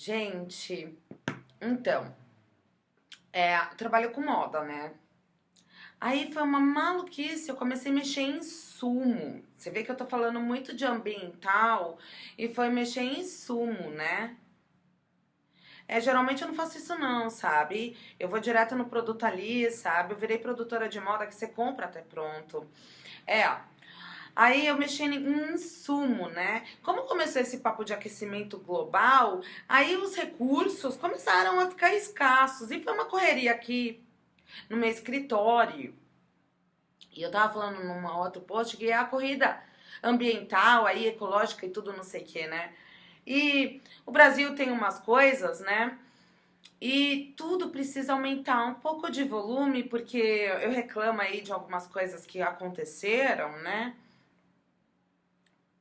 Gente, então, eu trabalho com moda, né? Aí foi uma maluquice, eu comecei a mexer em insumo. Você vê que eu tô falando muito de ambiental e foi mexer em insumo, né? Geralmente eu não faço isso não, sabe? Eu vou direto no produto ali, sabe? Eu virei produtora de moda que você compra até pronto. É, Aí eu mexi em insumo, né? Como começou esse papo de aquecimento global, aí os recursos começaram a ficar escassos. E foi uma correria aqui no meu escritório. E eu tava falando numa outro post que é a corrida ambiental, aí ecológica e tudo não sei o que, né? E o Brasil tem umas coisas, né? E tudo precisa aumentar um pouco de volume, porque eu reclamo aí de algumas coisas que aconteceram, né?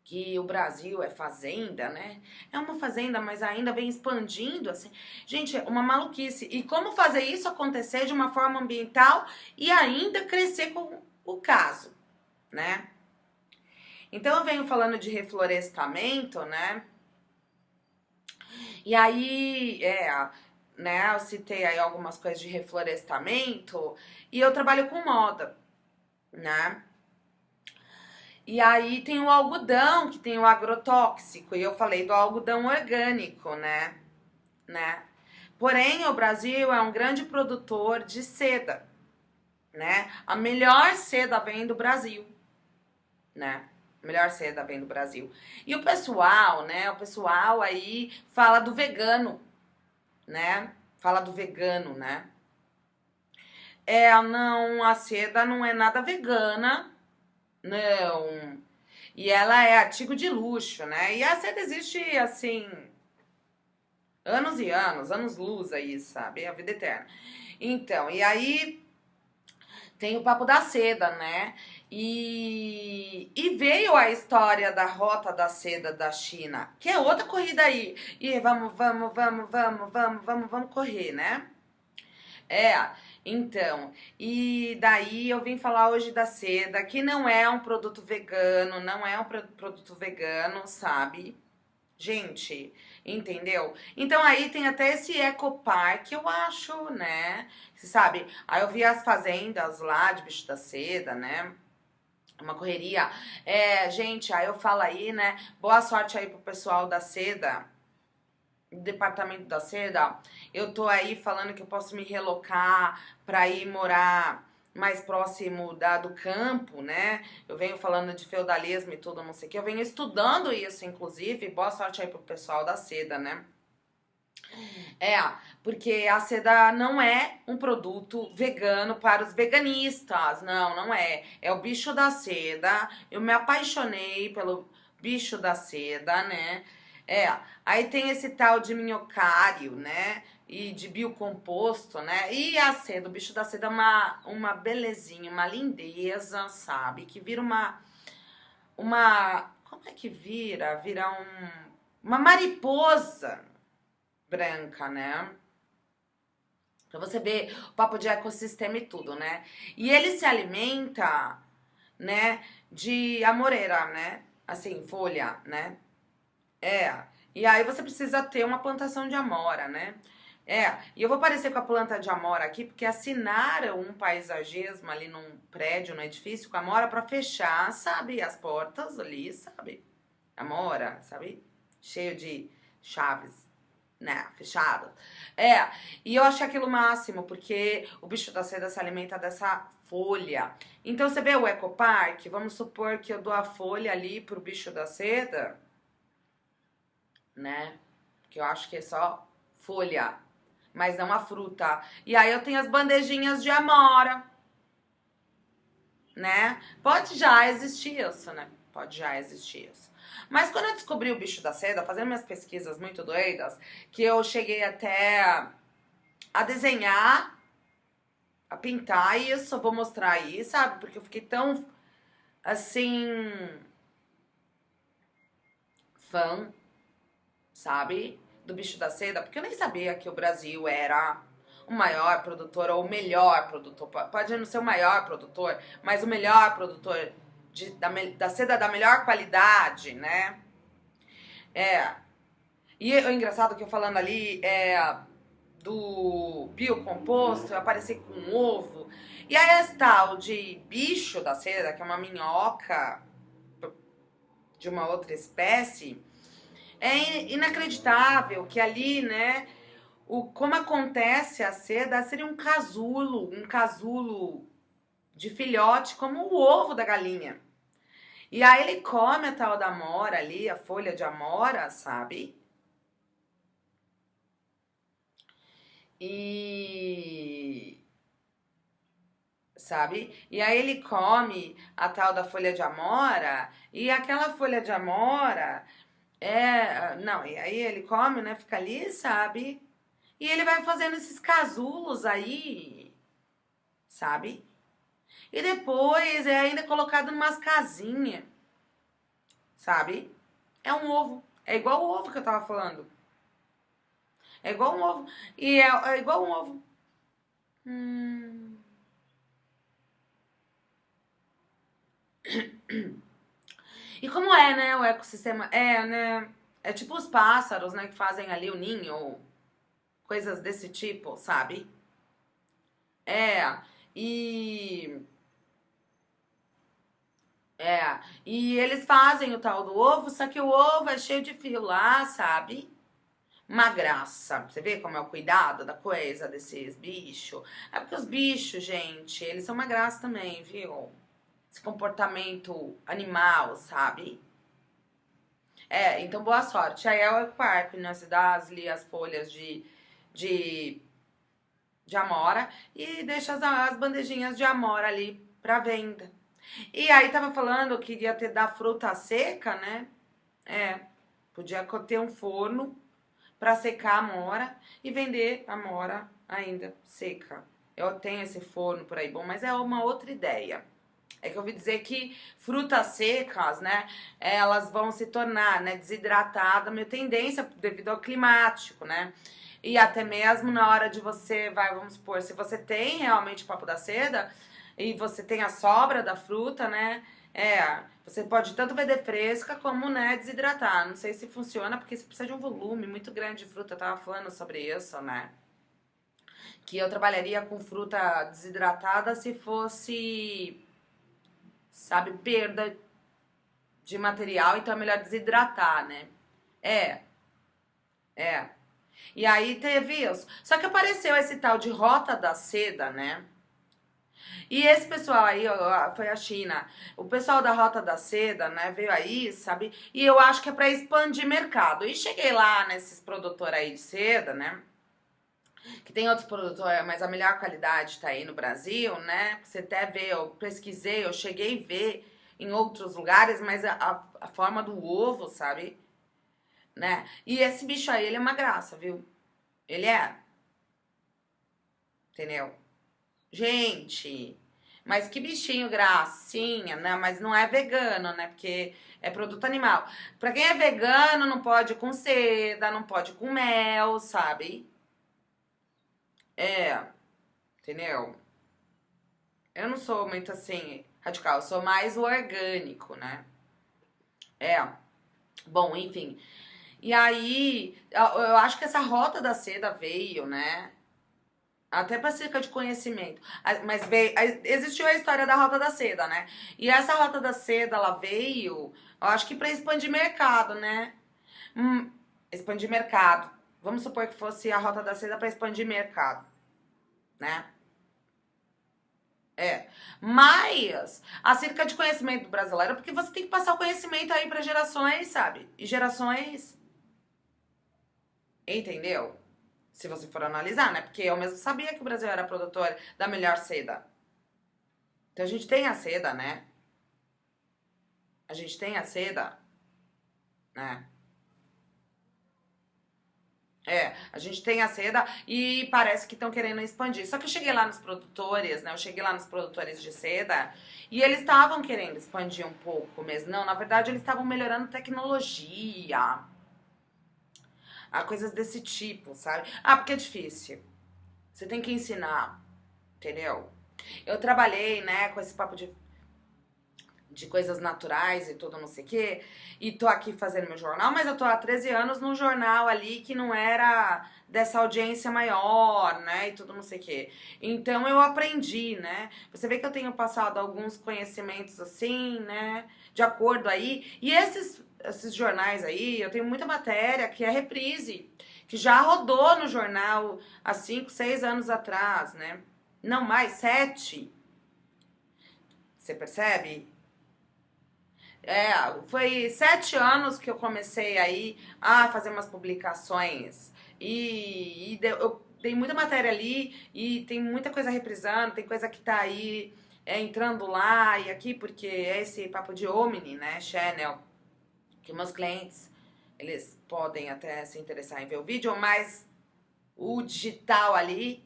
Que o Brasil é fazenda, né? É uma fazenda, mas ainda vem expandindo, assim. Gente, é uma maluquice. E como fazer isso acontecer de uma forma ambiental e ainda crescer com o caso, né? Então eu venho falando de reflorestamento, né? E aí, né, eu citei aí algumas coisas de reflorestamento e eu trabalho com moda, né? E aí tem o algodão, que tem o agrotóxico, e eu falei do algodão orgânico, né? Porém, o Brasil é um grande produtor de seda, né? A melhor seda vem do Brasil, né? A melhor seda vem do Brasil. E o pessoal, né? O pessoal aí fala do vegano, né? Fala do vegano, né? Não, a seda não é nada vegana, não. E ela é artigo de luxo, né? E a seda existe, assim, anos e anos, anos-luz aí, sabe? É a vida eterna. Então, e aí tem o papo da seda, né? E veio a história da rota da seda da China, que é outra corrida aí. E vamos correr, né? É, então, e daí eu vim falar hoje da seda, que não é um produto vegano, não é um produto vegano, sabe? Gente, entendeu? Então aí tem até esse ecopark, eu acho, né? Você sabe? Aí eu vi as fazendas lá de bicho da seda, né? Uma correria. Gente, aí eu falo aí, né? Boa sorte aí pro pessoal da seda, do departamento da seda. Eu tô aí falando que eu posso me relocar pra ir morar mais próximo do campo, né? Eu venho falando de feudalismo e tudo, não sei o que. Eu venho estudando isso, inclusive. Boa sorte aí pro pessoal da seda, né? É, porque a seda não é um produto vegano para os veganistas. Não, não é. É o bicho da seda. Eu me apaixonei pelo bicho da seda, né? Aí tem esse tal de minhocário, né? E de biocomposto, né? E a seda, o bicho da seda é uma belezinha, uma lindeza, sabe? Que vira como é que vira? Vira uma mariposa branca, né? Pra você ver o papo de ecossistema e tudo, né? E ele se alimenta, né, de amoreira, né? Assim, folha, né? E aí você precisa ter uma plantação de amora, né? E eu vou aparecer com a planta de amora aqui, porque assinaram um paisagismo ali num prédio, num edifício, com amora pra fechar, sabe? As portas ali, sabe? Amora, sabe? Cheio de chaves, né? Fechado. E eu achei aquilo máximo, porque o bicho da seda se alimenta dessa folha. Então você vê o ecopark, vamos supor que eu dou a folha ali pro bicho da seda, né? Que eu acho que é só folha, mas não a fruta. E aí eu tenho as bandejinhas de amora, né? Pode já existir isso, né? Pode já existir isso. Mas quando eu descobri o bicho da seda, fazendo minhas pesquisas muito doidas, que eu cheguei até a desenhar, a pintar isso, eu vou mostrar aí, sabe? Porque eu fiquei tão, assim, fã, sabe? Do bicho da seda, porque eu nem sabia que o Brasil era o maior produtor ou o melhor produtor. Pode não ser o maior produtor, mas o melhor produtor da seda da melhor qualidade, né? É. E o engraçado que eu falando ali é do biocomposto, eu apareci com um ovo. E aí esse tal de bicho da seda, que é uma minhoca de uma outra espécie, é inacreditável que ali, né, como acontece a seda, seria um casulo de filhote, como o ovo da galinha. E aí ele come a tal da amora ali, a folha de amora, sabe? E sabe? E aí ele come a tal da folha de amora e aquela folha de amora não, e aí ele come, né? Fica ali, sabe? E ele vai fazendo esses casulos aí, sabe? E depois é ainda colocado numas casinhas, sabe? É um ovo. É igual o ovo que eu tava falando. É igual um ovo. E é igual um ovo. Hum. E como é, né, o ecossistema? É, né? É tipo os pássaros, né, que fazem ali o ninho, coisas desse tipo, sabe? É. E e eles fazem o tal do ovo, só que o ovo é cheio de fio lá, sabe? Uma graça. Você vê como é o cuidado da coisa desses bichos? É porque os bichos, gente, eles são uma graça também, viu? Esse comportamento animal, sabe? Então boa sorte. Aí é o ecoparque, né? Você dá as folhas de, de amora e deixa as bandejinhas de amora ali pra venda. E aí tava falando que ia ter da fruta seca, né? Podia ter um forno pra secar a amora e vender a amora ainda seca. Eu tenho esse forno por aí bom, mas é uma outra ideia. É que eu ouvi dizer que frutas secas, né, elas vão se tornar, né, desidratadas, meio tendência devido ao climático, né? E até mesmo na hora de você, vamos supor, se você tem realmente o papo da seda e você tem a sobra da fruta, né, você pode tanto vender fresca como, né, desidratar. Não sei se funciona porque você precisa de um volume muito grande de fruta, eu tava falando sobre isso, né? Que eu trabalharia com fruta desidratada se fosse, sabe, perda de material, então é melhor desidratar, né? É, é. E aí teve isso. Só que apareceu esse tal de Rota da Seda, né? E esse pessoal aí, foi a China. O pessoal da Rota da Seda, né, veio aí, sabe? E eu acho que é pra expandir mercado. E cheguei lá nesses produtores aí de seda, né? Que tem outros produtores, mas a melhor qualidade tá aí no Brasil, né? Você até vê, eu pesquisei, eu cheguei a ver em outros lugares, mas a forma do ovo, sabe? Né? E esse bicho aí, ele é uma graça, viu? Ele é, entendeu? Gente, mas que bichinho gracinha, né? Mas não é vegano, né? Porque é produto animal. Pra quem é vegano, não pode com seda, não pode com mel, sabe? É, entendeu? Eu não sou muito assim radical, eu sou mais o orgânico, né? É. Bom, enfim. E aí, eu acho que essa rota da seda veio, né? Até para cerca de conhecimento. Mas veio, existiu a história da Rota da Seda, né? E essa Rota da Seda, ela veio, eu acho que para expandir mercado, né? Expandir mercado. Vamos supor que fosse a Rota da Seda para expandir mercado, né? Mas acerca de conhecimento do brasileiro, porque você tem que passar o conhecimento aí para gerações, sabe? E gerações, entendeu? Se você for analisar, né? Porque eu mesmo sabia que o Brasil era produtor da melhor seda. Então a gente tem a seda, né? A gente tem a seda, né? A gente tem a seda e parece que estão querendo expandir. Só que eu cheguei lá nos produtores, né? Eu cheguei lá nos produtores de seda e eles estavam querendo expandir um pouco mesmo. Não, na verdade eles estavam melhorando tecnologia, coisas desse tipo, sabe? Porque é difícil. Você tem que ensinar, entendeu? Eu trabalhei, né, com esse papo de coisas naturais e tudo, não sei o quê, e tô aqui fazendo meu jornal, mas eu tô há 13 anos num jornal ali que não era dessa audiência maior, né, e tudo, não sei o quê. Então eu aprendi, né, você vê que eu tenho passado alguns conhecimentos assim, né, de acordo aí, e esses jornais aí, eu tenho muita matéria que é reprise, que já rodou no jornal há 5, 6 anos atrás, né, não mais, 7, você percebe? Foi 7 anos que eu comecei aí a fazer umas publicações eu dei muita matéria ali e tem muita coisa reprisando, tem coisa que tá aí entrando lá e aqui, porque é esse papo de Omni, né, channel, que meus clientes, eles podem até se interessar em ver o vídeo, mas o digital ali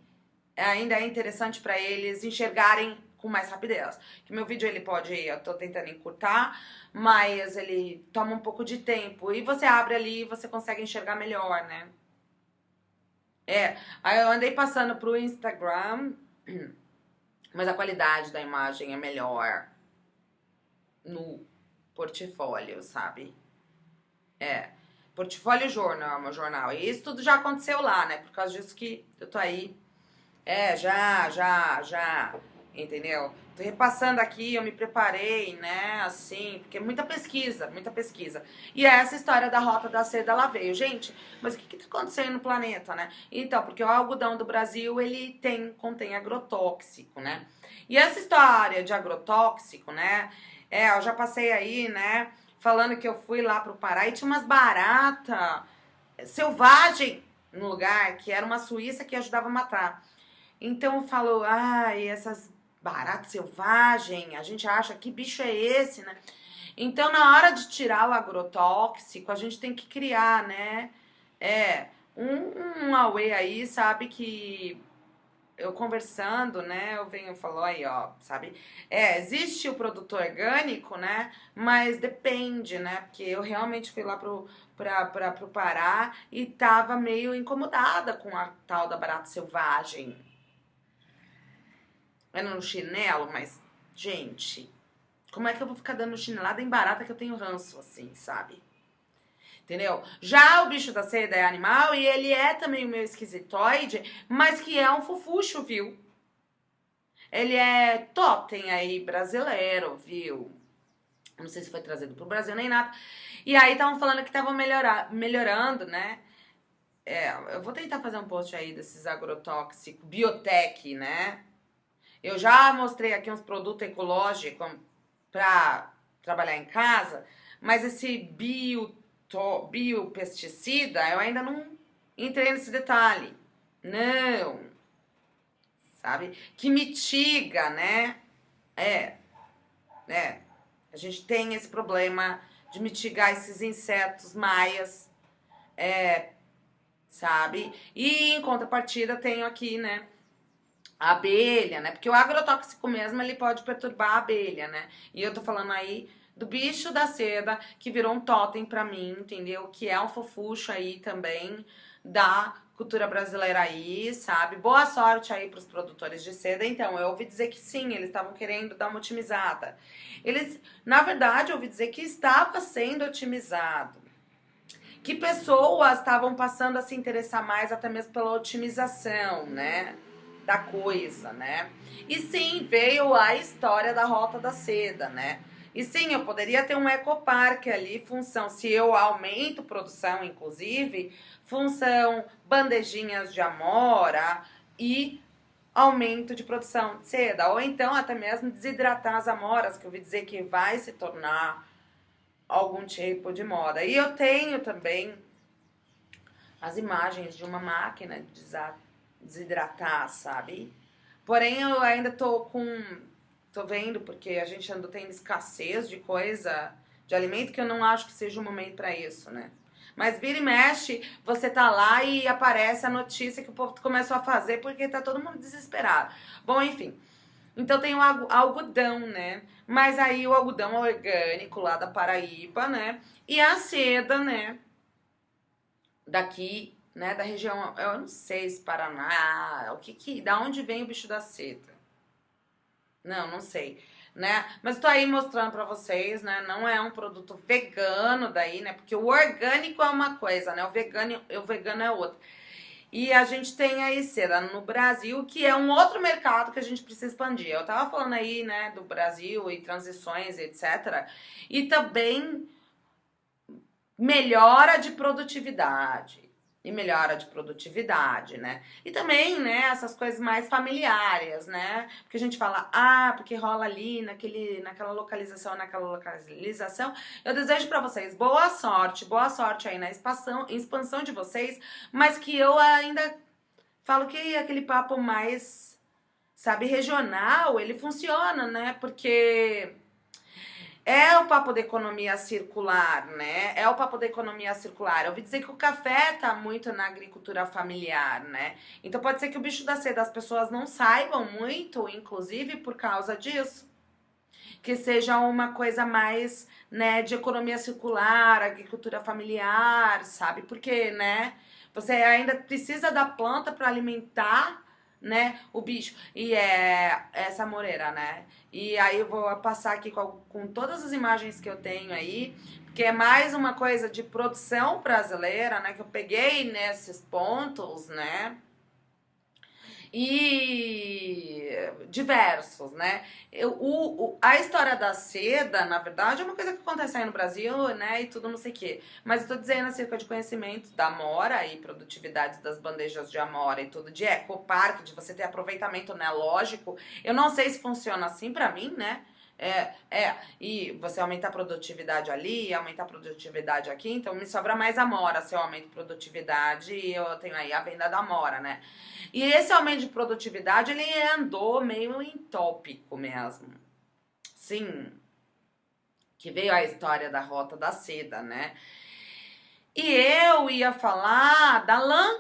ainda é interessante para eles enxergarem com mais rapidez. Que meu vídeo ele pode, eu tô tentando encurtar, mas ele toma um pouco de tempo. E você abre ali e você consegue enxergar melhor, né? Aí eu andei passando pro Instagram, mas a qualidade da imagem é melhor no portfólio, sabe? Portfólio Jornal, meu jornal. E isso tudo já aconteceu lá, né? Por causa disso que eu tô aí. Já. Entendeu? Tô repassando aqui, eu me preparei, né? Assim, porque é muita pesquisa, muita pesquisa. E essa história da Rota da Seda, ela veio. Gente, mas o que tá acontecendo no planeta, né? Então, porque o algodão do Brasil, ele contém agrotóxico, né? E essa história de agrotóxico, né? Eu já passei aí, né? Falando que eu fui lá pro Pará e tinha umas baratas selvagem no lugar, que era uma suíça que ajudava a matar. Então falou, essas baratas selvagens, a gente acha que bicho é esse, né? Então na hora de tirar o agrotóxico, a gente tem que criar, né? Um Aue aí, sabe, que eu conversando, né, eu venho e falo aí, ó, sabe? Existe o produto orgânico, né? Mas depende, né? Porque eu realmente fui lá pro Pará e tava meio incomodada com a tal da barata selvagem. Era no chinelo, mas, gente, como é que eu vou ficar dando chinelada em barata que eu tenho ranço, assim, sabe? Entendeu? Já o bicho da seda é animal e ele é também o meu esquisitoide, mas que é um fofucho, viu? Ele é totem aí brasileiro, viu? Não sei se foi trazido pro Brasil nem nada. E aí estavam falando que estavam melhorando, né? Eu vou tentar fazer um post aí desses agrotóxicos, biotech, né? Eu já mostrei aqui uns produtos ecológicos para trabalhar em casa, mas esse biopesticida, eu ainda não entrei nesse detalhe. Não, sabe? Que mitiga, né? A gente tem esse problema de mitigar esses insetos maias, sabe? E em contrapartida tenho aqui, né? A abelha, né? Porque o agrotóxico mesmo, ele pode perturbar a abelha, né? E eu tô falando aí do bicho da seda, que virou um totem pra mim, entendeu? Que é um fofucho aí também da cultura brasileira aí, sabe? Boa sorte aí pros produtores de seda. Então, eu ouvi dizer que sim, eles estavam querendo dar uma otimizada. Na verdade, eu ouvi dizer que estava sendo otimizado. Que pessoas estavam passando a se interessar mais até mesmo pela otimização, né? Da coisa, né? E sim, veio a história da Rota da Seda, né? E sim, eu poderia ter um ecoparque ali, função, se eu aumento produção, inclusive, função bandejinhas de amora e aumento de produção de seda. Ou então até mesmo desidratar as amoras, que eu ouvi dizer que vai se tornar algum tipo de moda. E eu tenho também as imagens de uma máquina de desidratar, sabe? Porém, eu ainda tô vendo, porque a gente anda tendo escassez de coisa, de alimento, que eu não acho que seja o momento pra isso, né? Mas vira e mexe, você tá lá e aparece a notícia que o povo começou a fazer porque tá todo mundo desesperado. Bom, enfim. Então tem o algodão, né? Mas aí o algodão orgânico lá da Paraíba, né? E a seda, né? Daqui, né, da região, eu não sei se Paraná, da onde vem o bicho da seda? Não sei. né? Mas tô aí mostrando pra vocês, né? Não é um produto vegano daí, né? Porque o orgânico é uma coisa, né? O vegano é outra. E a gente tem aí seda no Brasil, que é um outro mercado que a gente precisa expandir. Eu tava falando aí, né, do Brasil e transições, etc. E também melhora de produtividade. E melhora de produtividade, né? E também, né, essas coisas mais familiares, né? Porque a gente fala, porque rola ali naquela localização. Eu desejo pra vocês boa sorte aí na expansão de vocês, mas que eu ainda falo que aquele papo mais, sabe, regional, ele funciona, né? Porque é o papo da economia circular, né? É o papo da economia circular. Eu ouvi dizer que o café tá muito na agricultura familiar, né? Então pode ser que o bicho da seda as pessoas não saibam muito, inclusive por causa disso. Que seja uma coisa mais, né, de economia circular, agricultura familiar, sabe? Porque, né, você ainda precisa da planta para alimentar, né, o bicho. E é essa moreira, né? E aí eu vou passar aqui com todas as imagens que eu tenho aí, porque é mais uma coisa de produção brasileira, né, que eu peguei nesses pontos, né? E diversos, né? A história da seda, na verdade, é uma coisa que acontece aí no Brasil, né? E tudo não sei o quê. Mas eu tô dizendo acerca de conhecimento da amora e produtividade das bandejas de amora e tudo, de ecoparque, de você ter aproveitamento, né? Lógico. Eu não sei se funciona assim pra mim, né? E você aumenta a produtividade ali, aumenta a produtividade aqui, então me sobra mais amora se eu aumento produtividade e eu tenho aí a venda da amora, né? E esse aumento de produtividade, ele andou meio em tópico mesmo. Sim, que veio a história da rota da seda, né? E eu ia falar da lã,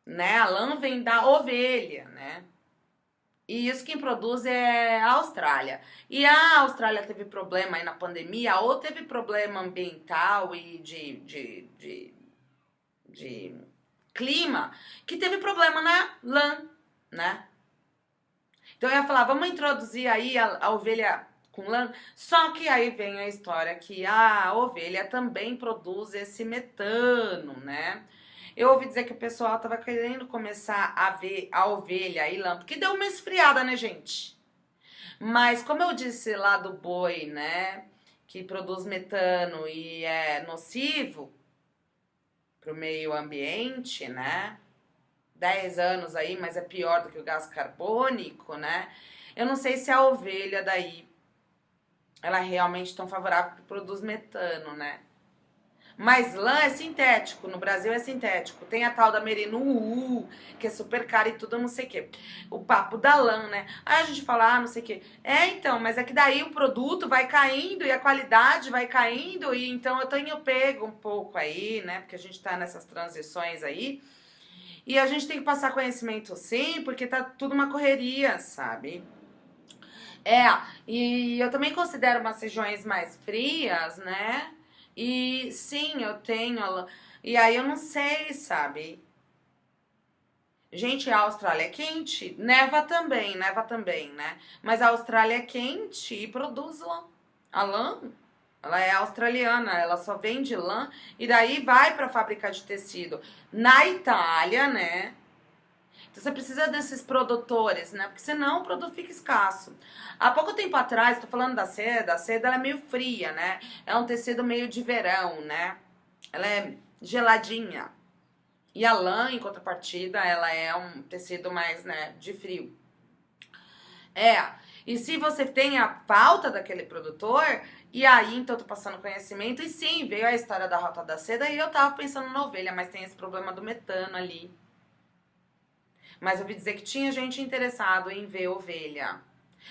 né? A lã vem da ovelha, né? E isso quem produz é a Austrália. E a Austrália teve problema aí na pandemia, ou teve problema ambiental e de clima, que teve problema na lã, né? Então eu ia falar, vamos introduzir aí a ovelha com lã, só que aí vem a história que a ovelha também produz esse metano, né? Eu ouvi dizer que o pessoal tava querendo começar a ver a ovelha e lã, porque deu uma esfriada, né, gente? Mas como eu disse lá do boi, né, que produz metano e é nocivo pro meio ambiente, né? 10 anos aí, mas é pior do que o gás carbônico, né? Eu não sei se a ovelha daí, ela é realmente tão favorável que produz metano, né? Mas lã é sintético, no Brasil é sintético. Tem a tal da Merino UU, que é super cara e tudo, não sei o quê. O papo da lã, né? Aí a gente fala, não sei o quê. Então, mas é que daí o produto vai caindo e a qualidade vai caindo, e então eu tenho pego um pouco aí, né? Porque a gente tá nessas transições aí. E a gente tem que passar conhecimento sim, porque tá tudo uma correria, sabe? E eu também considero umas regiões mais frias, né? E sim, eu tenho. E aí eu não sei, sabe? Gente, a Austrália é quente, neva também, né? Mas a Austrália é quente e produz lã. A lã, ela é australiana, ela só vende lã e daí vai para fábrica de tecido. Na Itália, né? Então você precisa desses produtores, né? Porque senão o produto fica escasso. Há pouco tempo atrás, tô falando da seda, a seda ela é meio fria, né? É um tecido meio de verão, né? Ela é geladinha. E a lã, em contrapartida, ela é um tecido mais, né, de frio. E se você tem a falta daquele produtor, e aí então eu tô passando conhecimento, e sim, veio a história da rota da seda, e eu tava pensando na ovelha, mas tem esse problema do metano ali. Mas eu ouvi dizer que tinha gente interessado em ver ovelha.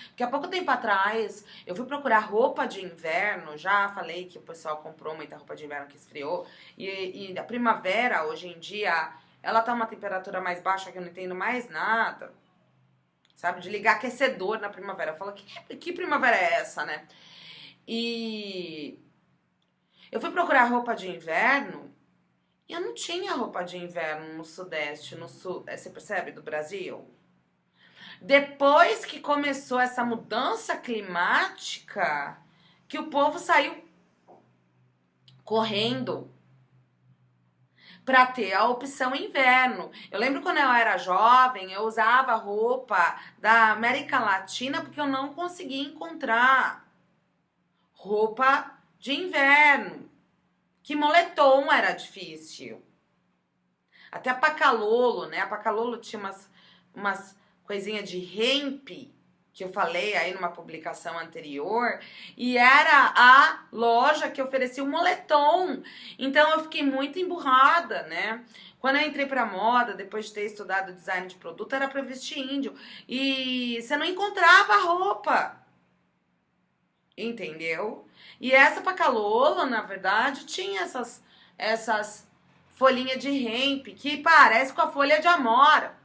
Porque há pouco tempo atrás, eu fui procurar roupa de inverno, já falei que o pessoal comprou muita roupa de inverno que esfriou, e a primavera, hoje em dia, ela tá uma temperatura mais baixa que eu não entendo mais nada, sabe? De ligar aquecedor na primavera. Eu falo, que primavera é essa, né? E eu fui procurar roupa de inverno, e eu não tinha roupa de inverno no sudeste, no sul, você percebe, do Brasil? Depois que começou essa mudança climática, que o povo saiu correndo para ter a opção inverno. Eu lembro quando eu era jovem, eu usava roupa da América Latina porque eu não conseguia encontrar roupa de inverno. Que moletom era difícil. Até a Pacalolo, né? A Pacalolo tinha umas coisinhas de hemp, que eu falei aí numa publicação anterior, e era a loja que oferecia o moletom. Então eu fiquei muito emburrada, né? Quando eu entrei pra moda, depois de ter estudado design de produto, era pra vestir índio. E você não encontrava roupa. Entendeu? E essa Pacalolo, na verdade, tinha essas folhinhas de hemp que parece com a folha de amora.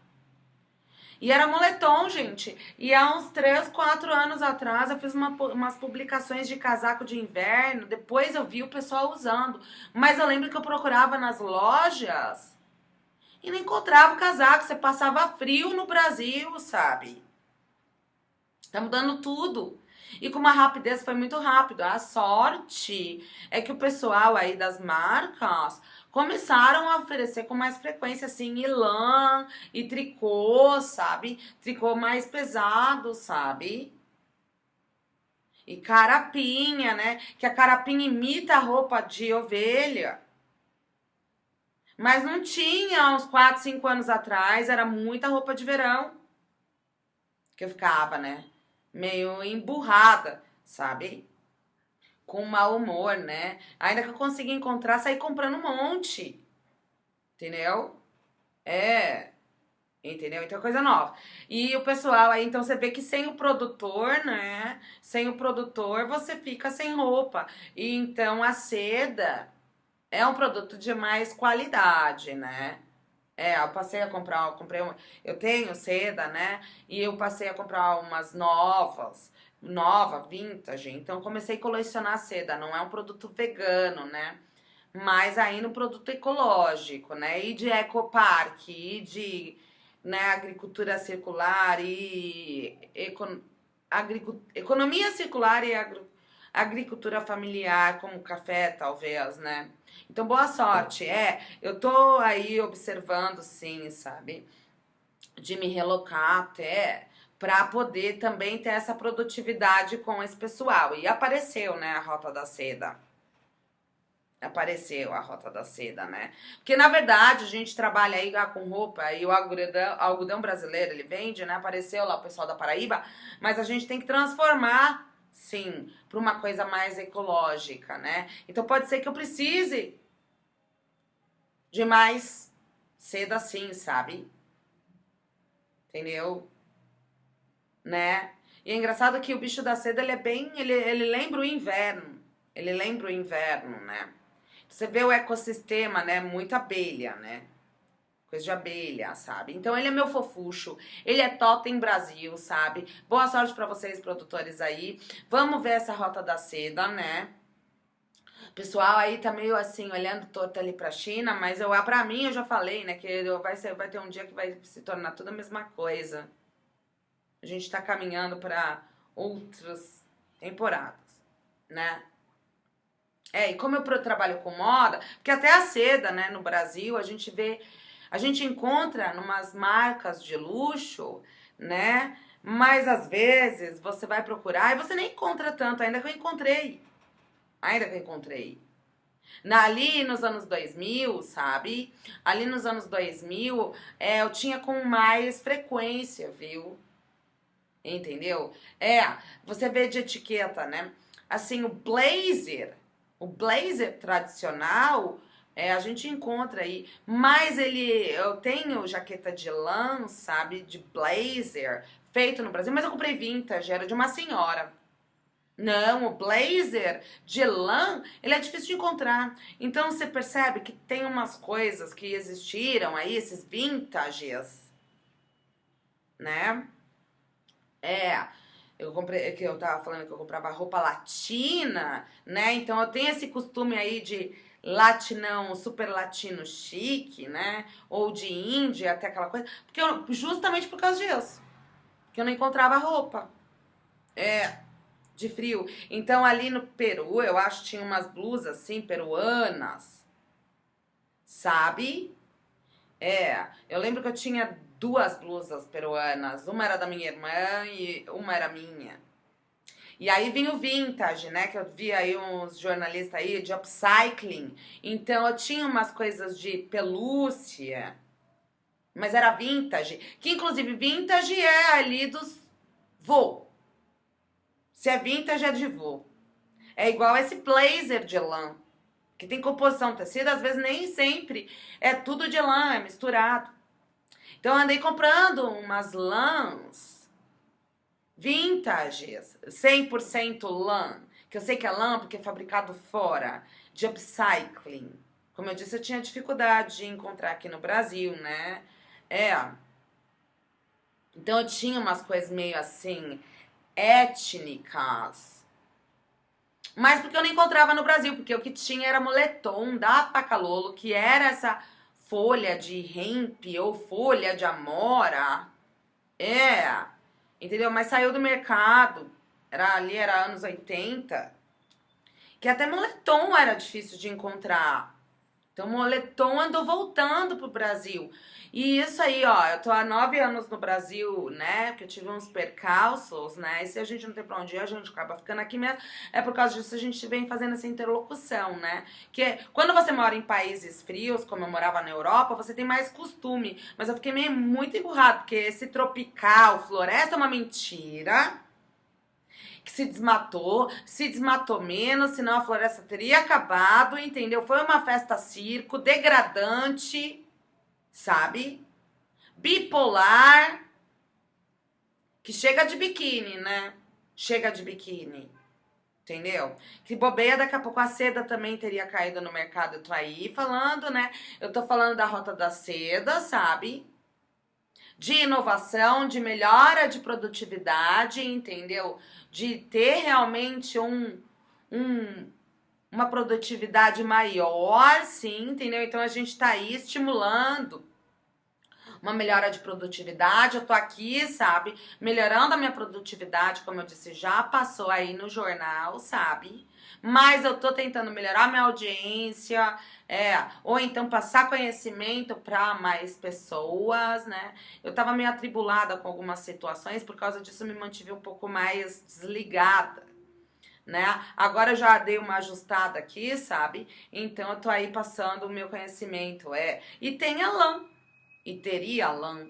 E era moletom, gente. E há uns 3, 4 anos atrás eu fiz umas publicações de casaco de inverno. Depois eu vi o pessoal usando. Mas eu lembro que eu procurava nas lojas e não encontrava o casaco. Você passava frio no Brasil, sabe? Tá mudando tudo. E com uma rapidez, foi muito rápido. A sorte é que o pessoal aí das marcas começaram a oferecer com mais frequência, assim, e lã, e tricô, sabe? Tricô mais pesado, sabe? E carapinha, né? Que a carapinha imita a roupa de ovelha. Mas não tinha uns 4, 5 anos atrás, era muita roupa de verão. Que eu ficava, né? Meio emburrada, sabe? Com mau humor, né? Ainda que eu consegui encontrar, saí comprando um monte. Entendeu? Entendeu? Então é coisa nova. E o pessoal aí, então você vê que sem o produtor, né? Sem o produtor, você fica sem roupa. E então a seda é um produto de mais qualidade, né? Eu passei a comprar, eu tenho seda, né? E eu passei a comprar umas nova, vintage. Então comecei a colecionar seda. Não é um produto vegano, né? Mas ainda um produto ecológico, né? E de ecoparque, e de, né, agricultura circular e economia circular e agricultura familiar, como café, talvez, né? Então, boa sorte. Eu tô aí observando, sim, sabe? De me relocar até para poder também ter essa produtividade com esse pessoal. E apareceu, né, a Rota da Seda. Apareceu a Rota da Seda, né? Porque, na verdade, a gente trabalha aí com roupa e o algodão brasileiro, ele vende, né? Apareceu lá o pessoal da Paraíba, mas a gente tem que transformar, sim, para uma coisa mais ecológica, né? Então, pode ser que eu precise de mais seda assim, sabe? Entendeu? Né? E é engraçado que o bicho da seda, ele é bem... Ele lembra o inverno. Ele lembra o inverno, né? Você vê o ecossistema, né? Muita abelha, né? Coisa de abelha, sabe? Então ele é meu fofucho. Ele é totem Brasil, sabe? Boa sorte pra vocês, produtores aí. Vamos ver essa Rota da Seda, né? O pessoal aí tá meio assim, olhando torto ali pra China, mas pra mim eu já falei, né? Que vai ter um dia que vai se tornar tudo a mesma coisa. A gente tá caminhando pra outras temporadas, né? E como eu trabalho com moda, porque até a seda, né, no Brasil, a gente encontra numas marcas de luxo, né? Mas às vezes você vai procurar e você nem encontra tanto, ainda que eu encontrei. Ali nos anos 2000, sabe? Ali nos anos 2000, eu tinha com mais frequência, viu? Entendeu? Você vê de etiqueta, né? Assim, o blazer tradicional, a gente encontra aí, mas eu tenho jaqueta de lã, sabe, de blazer, feito no Brasil, mas eu comprei vintage, era de uma senhora. Não, o blazer de lã, ele é difícil de encontrar. Então você percebe que tem umas coisas que existiram aí, esses vintages, né? Eu comprei, que eu tava falando que eu comprava roupa latina, né? Então eu tenho esse costume aí de latinão, super latino chique, né? Ou de Índia, até aquela coisa, justamente por causa disso. que eu não encontrava roupa. De frio. Então ali no Peru, eu acho que tinha umas blusas assim, peruanas, sabe? Eu lembro que eu tinha 2 blusas peruanas. Uma era da minha irmã e uma era minha. E aí vinha o vintage, né? Que eu vi aí uns jornalistas aí de upcycling. Então eu tinha umas coisas de pelúcia, mas era vintage. Que inclusive vintage é ali dos vô. Se é vintage é de vô. É igual esse blazer de lã, que tem composição de tecido, às vezes nem sempre é tudo de lã, é misturado. Então eu andei comprando umas lãs vintages, 100% lã, que eu sei que é lã porque é fabricado fora, de upcycling. Como eu disse, eu tinha dificuldade de encontrar aqui no Brasil, né? Então eu tinha umas coisas meio assim, étnicas. Mas porque eu não encontrava no Brasil, porque o que tinha era moletom da Pacalolo, que era essa folha de hemp ou folha de amora. Entendeu? Mas saiu do mercado. Era anos 80. Que até moletom era difícil de encontrar. Então, moletom andou voltando pro Brasil. E isso aí, ó, eu tô há 9 anos no Brasil, né? Porque eu tive uns percalços, né? E se a gente não tem pra onde ir, a gente acaba ficando aqui mesmo. É por causa disso que a gente vem fazendo essa interlocução, né? Que quando você mora em países frios, como eu morava na Europa, você tem mais costume. Mas eu fiquei meio muito emburrado, porque esse tropical, floresta é uma mentira. Que se desmatou menos, senão a floresta teria acabado, entendeu? Foi uma festa circo, degradante, sabe? Bipolar, que chega de biquíni, né? Chega de biquíni, entendeu? Que bobeia, daqui a pouco a seda também teria caído no mercado. Eu tô aí falando, né? Eu tô falando da Rota da Seda, sabe? De inovação, de melhora de produtividade, entendeu? De ter realmente uma produtividade maior, sim, entendeu? Então a gente tá aí estimulando uma melhora de produtividade. Eu tô aqui, sabe, melhorando a minha produtividade, como eu disse, já passou aí no jornal, sabe? Mas eu tô tentando melhorar minha audiência, ou então passar conhecimento para mais pessoas, né? Eu tava meio atribulada com algumas situações, por causa disso eu me mantive um pouco mais desligada, né? Agora eu já dei uma ajustada aqui, sabe? Então eu tô aí passando o meu conhecimento, E tem a lã, e teria a lã,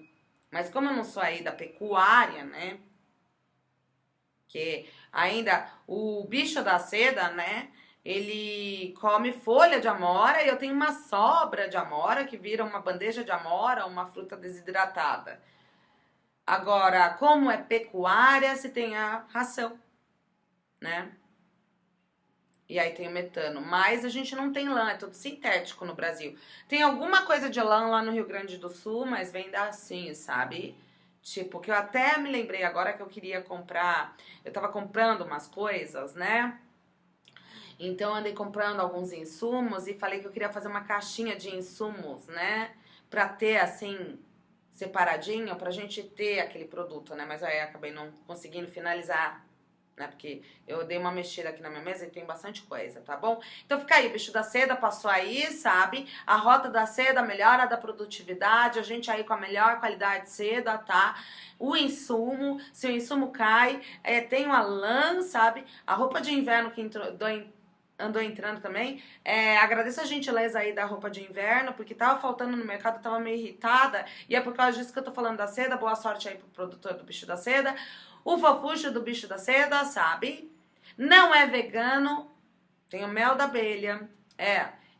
mas como eu não sou aí da pecuária, né? Que ainda o bicho da seda, né? Ele come folha de amora e eu tenho uma sobra de amora que vira uma bandeja de amora, uma fruta desidratada. Agora, como é pecuária, se tem a ração, né? E aí tem o metano. Mas a gente não tem lã, é tudo sintético no Brasil. Tem alguma coisa de lã lá no Rio Grande do Sul, mas vem da assim, sabe? Tipo, que eu até me lembrei agora que eu queria comprar. Eu tava comprando umas coisas, né? Então eu andei comprando alguns insumos e falei que eu queria fazer uma caixinha de insumos, né? Pra ter assim, separadinho, pra gente ter aquele produto, né? Mas aí acabei não conseguindo finalizar, né? Porque eu dei uma mexida aqui na minha mesa e tem bastante coisa, tá bom? Então fica aí, o bicho da seda passou aí, sabe? A rota da seda, melhora da produtividade, a gente aí com a melhor qualidade de seda, tá? O insumo, se o insumo cai, tem uma lã, sabe? A roupa de inverno que andou entrando também. Agradeço a gentileza aí da roupa de inverno, porque tava faltando no mercado, tava meio irritada, e é por causa disso que eu tô falando da seda. Boa sorte aí pro produtor do bicho da seda. O fofucho do bicho da seda, sabe? Não é vegano, tem o mel da abelha,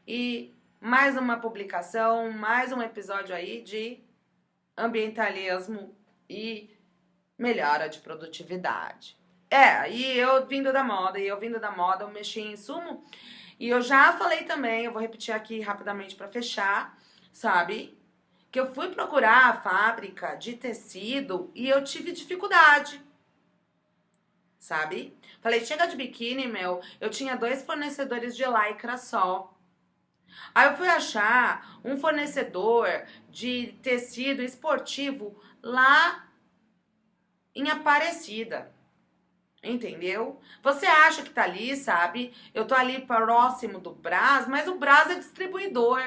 e mais uma publicação, mais um episódio aí de ambientalismo e melhora de produtividade. E eu vindo da moda, eu mexi em insumo. E eu já falei também, eu vou repetir aqui rapidamente pra fechar, sabe? Que eu fui procurar a fábrica de tecido e eu tive dificuldade, sabe? Falei, chega de biquíni, meu. Eu tinha 2 fornecedores de lycra só. Aí eu fui achar um fornecedor de tecido esportivo lá em Aparecida. Entendeu? Você acha que tá ali, sabe? Eu tô ali próximo do Brás, mas o Brás é distribuidor.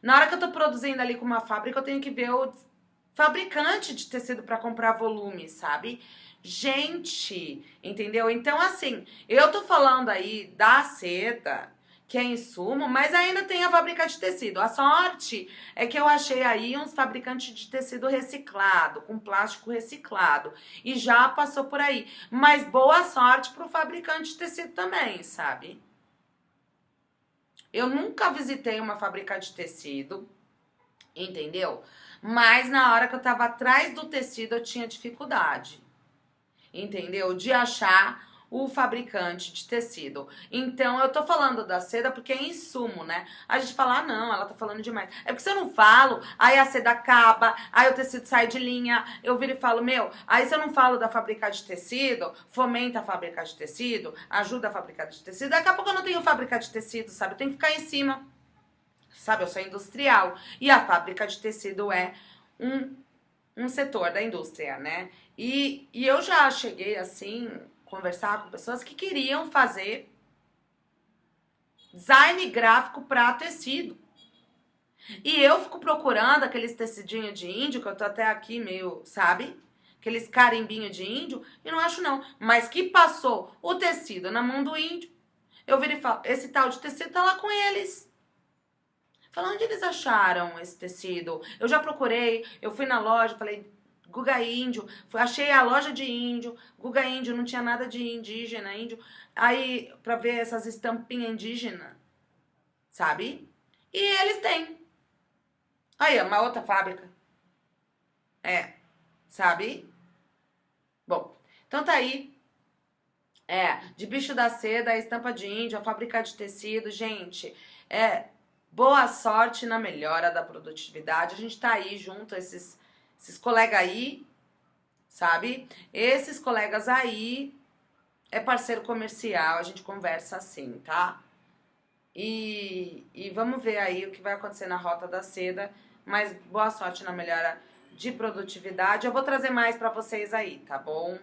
Na hora que eu tô produzindo ali com uma fábrica, eu tenho que ver o fabricante de tecido para comprar volume, sabe? Gente, entendeu? Então, assim, eu tô falando aí da seda, que é insumo, mas ainda tem a fábrica de tecido. A sorte é que eu achei aí uns fabricantes de tecido reciclado, com plástico reciclado, e já passou por aí. Mas boa sorte pro fabricante de tecido também, sabe? Eu nunca visitei uma fábrica de tecido, entendeu? Mas na hora que eu tava atrás do tecido, eu tinha dificuldade, entendeu? De achar o fabricante de tecido. Então, eu tô falando da seda porque é insumo, né? A gente fala, ah, não, ela tá falando demais. É porque se eu não falo, aí a seda acaba, aí o tecido sai de linha, eu viro e falo, meu, aí se eu não falo da fábrica de tecido, fomenta a fábrica de tecido, ajuda a fábrica de tecido, daqui a pouco eu não tenho fábrica de tecido, sabe? Eu tenho que ficar em cima, sabe? Eu sou industrial. E a fábrica de tecido é um setor da indústria, né? E eu já cheguei assim, conversar com pessoas que queriam fazer design gráfico para tecido. E eu fico procurando aqueles tecidinhos de índio, que eu tô até aqui meio, sabe? Aqueles carimbinhos de índio, e não acho não. Mas que passou o tecido na mão do índio, eu viro e falo, esse tal de tecido tá lá com eles. Fala, onde eles acharam esse tecido? Eu já procurei, eu fui na loja, falei, Guga Índio, achei a loja de índio, Guga Índio, não tinha nada de indígena, índio. Aí, pra ver essas estampinhas indígenas, sabe? E eles têm. Aí, uma outra fábrica. É, sabe? Bom, então tá aí. É, de bicho da seda, a estampa de índio, a fábrica de tecido, gente, boa sorte na melhora da produtividade. A gente tá aí junto, esses colegas aí, sabe? Esses colegas aí é parceiro comercial, a gente conversa assim, tá? E vamos ver aí o que vai acontecer na Rota da Seda, mas boa sorte na melhora de produtividade. Eu vou trazer mais pra vocês aí, tá bom?